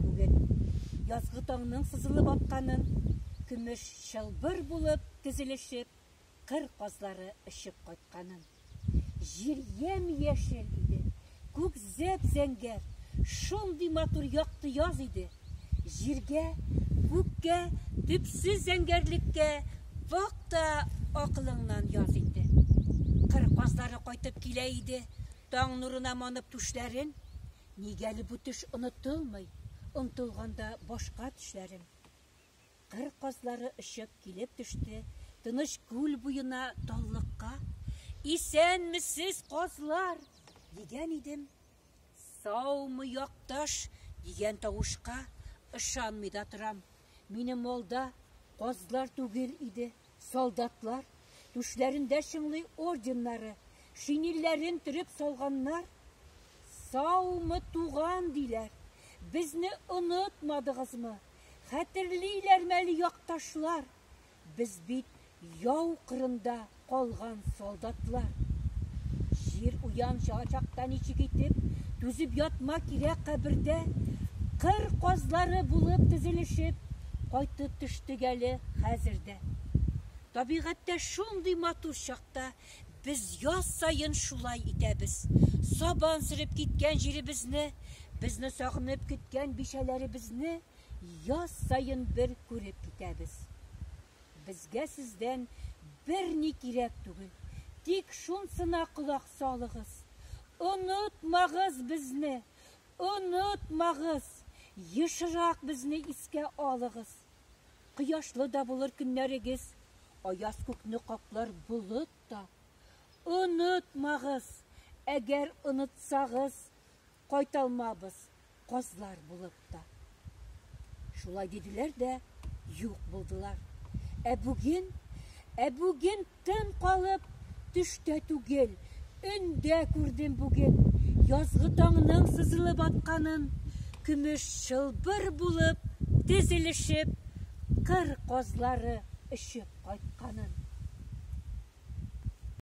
бүген. Язгы таңның сызылып атканын, көмеш шылбыр булып тезелешеп, кыр казлары ышып кайтканын. Жир ем-яшел иде, күк зәп-зәңгәр, шундый матур якты яз иде. Җиргә, күккә, төпсез зәңгәрлеккә вакта акылыңнан яз инде. Кыр казлары кайтып килә иде, таң нурына манып түшләрен. Нигәле бу төш онытылмый, онытылганда башка төшләрен. Кыр казлары ышып килеп төште, тыныч күл буена таллыкка. Исәнмесез казлар, дигән идем. Саумы якташ, дигән тавышка ышанмый да торам. Минем алда казлар түгел иде, солдатлар. Түшләрендә шыңлый орденнары, шинилләрен төреп салганнар. Саумы туган диләр, безне онытмадыгызмы? Хәтерлиләрме әле якташлар? Без бит яу кырында калган солдатлар. Җир уян чагачакта ничек итеп, түзеп ятма кирәк кабердә. Кыр казлары булып тезелешеп, кайтып төштек әле хәзердә. Табигатьтә шундый матур чакта без яз сайын шулай итәбез. Сабан сырып киткән җиребезне, безне сагынып көткән бишәләребезне яз сайын бер күреп китәбез. Безгә сездән бер ни кирәк түгел, тик шунсына колак салыгыз. Онытмагыз безне, онытмагыз, ешрак безне искә алыгыз. Кояшлы да булыр көннәрегез, аяз күкне каплар булыт та. Онытмагыз, әгәр онытсагыз, кайталмабыз казлар булып та. Шулай диделәр дә юк булдылар. Ә бүген тын калып төштә түгел, өндә күрдем бүген язгы таңның сызылып атканын, көмеш шылбыр булып тезелешеп, кыр казлары ышып кайтканын.